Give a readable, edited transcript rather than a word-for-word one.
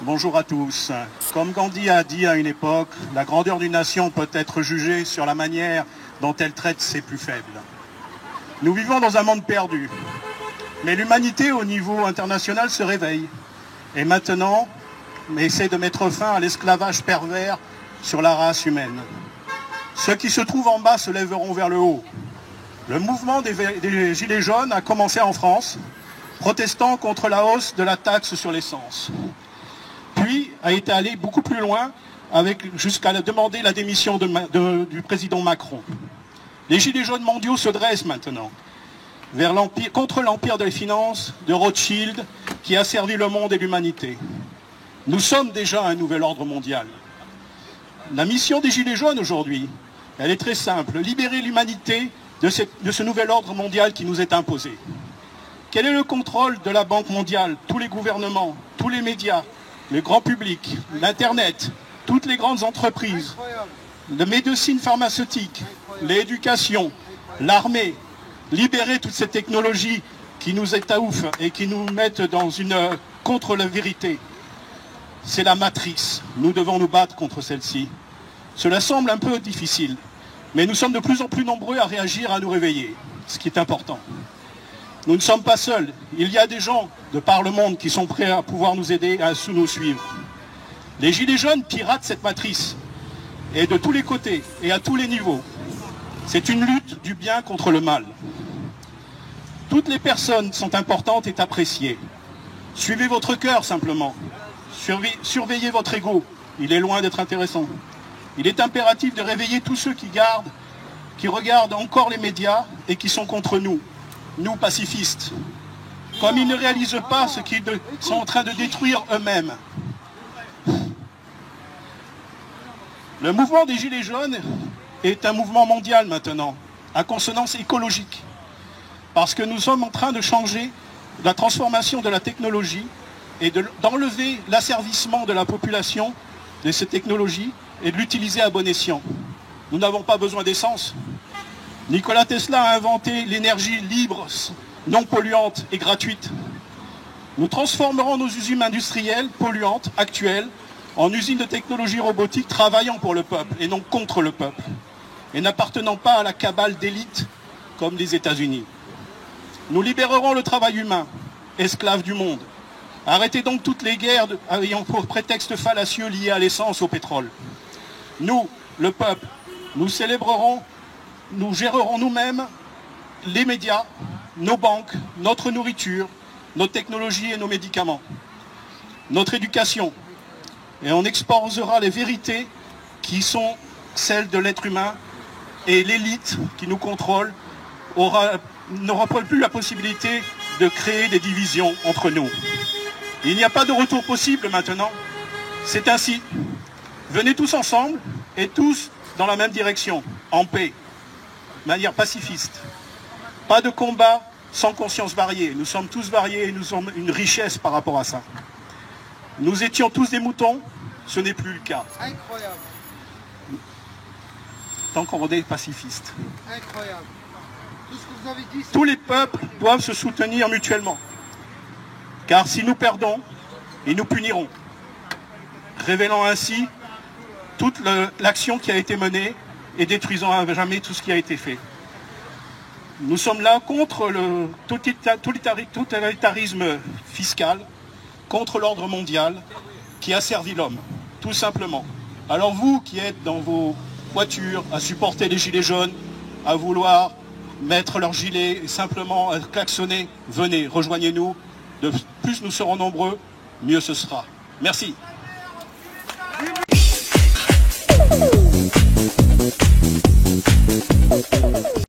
Bonjour à tous. Comme Gandhi a dit à une époque, la grandeur d'une nation peut être jugée sur la manière dont elle traite ses plus faibles. Nous vivons dans un monde perdu, mais l'humanité au niveau international se réveille. Et maintenant, essaie de mettre fin à l'esclavage pervers sur la race humaine. Ceux qui se trouvent en bas se lèveront vers le haut. Le mouvement des Gilets jaunes a commencé en France, protestant contre la hausse de la taxe sur l'essence. Puis a été allé beaucoup plus loin, jusqu'à demander la démission du président Macron. Les Gilets jaunes mondiaux se dressent maintenant contre l'empire des finances de Rothschild qui a servi le monde et l'humanité. Nous sommes déjà un nouvel ordre mondial. La mission des Gilets jaunes aujourd'hui, elle est très simple, libérer l'humanité de ce nouvel ordre mondial qui nous est imposé. Quel est le contrôle de la Banque mondiale, tous les gouvernements, tous les médias, le grand public, l'Internet, toutes les grandes entreprises, la médecine pharmaceutique, l'éducation, l'armée, libérer toutes ces technologies qui nous étouffent et qui nous mettent contre la vérité. C'est la matrice. Nous devons nous battre contre celle-ci. Cela semble un peu difficile, mais nous sommes de plus en plus nombreux à réagir, à nous réveiller, ce qui est important. Nous ne sommes pas seuls. Il y a des gens de par le monde qui sont prêts à pouvoir nous aider, à nous suivre. Les Gilets jaunes piratent cette matrice, et de tous les côtés, et à tous les niveaux. C'est une lutte du bien contre le mal. Toutes les personnes sont importantes et appréciées. Suivez votre cœur simplement. Surveillez votre ego. Il est loin d'être intéressant. Il est impératif de réveiller tous ceux qui regardent encore les médias et qui sont contre nous. Nous, pacifistes, comme ils ne réalisent pas ce qu'ils sont en train de détruire eux-mêmes. Le mouvement des Gilets jaunes est un mouvement mondial maintenant, à consonance écologique, parce que nous sommes en train de changer la transformation de la technologie et d'enlever l'asservissement de la population de ces technologies et de l'utiliser à bon escient. Nous n'avons pas besoin d'essence. Nikola Tesla a inventé l'énergie libre, non polluante et gratuite. Nous transformerons nos usines industrielles polluantes actuelles en usines de technologie robotique travaillant pour le peuple et non contre le peuple, et n'appartenant pas à la cabale d'élite comme les États-Unis. Nous libérerons le travail humain, esclave du monde. Arrêtez donc toutes les guerres ayant pour prétexte fallacieux liés à l'essence, au pétrole. Nous, le peuple, nous célébrerons, nous gérerons nous-mêmes les médias, nos banques, notre nourriture, nos technologies et nos médicaments, notre éducation. Et on exposera les vérités qui sont celles de l'être humain, et l'élite qui nous contrôle n'aura plus la possibilité de créer des divisions entre nous. Il n'y a pas de retour possible maintenant. C'est ainsi. Venez tous ensemble et tous dans la même direction, en paix, de manière pacifiste. Pas de combat sans conscience variée. Nous sommes tous variés et nous sommes une richesse par rapport à ça. Nous étions tous des moutons, ce n'est plus le cas. Incroyable. Tant qu'on est pacifiste. Incroyable. Tout ce que vous avez dit, tous les peuples doivent se soutenir mutuellement. Car si nous perdons, ils nous puniront. Révélant ainsi toute l'action qui a été menée et détruisant à jamais tout ce qui a été fait. Nous sommes là contre le totalitarisme fiscal, contre l'ordre mondial qui a servi l'homme, tout simplement. Alors vous qui êtes dans vos voitures à supporter les gilets jaunes, à vouloir mettre leurs gilets et simplement à klaxonner, venez, rejoignez-nous. De plus nous serons nombreux, mieux ce sera. Merci.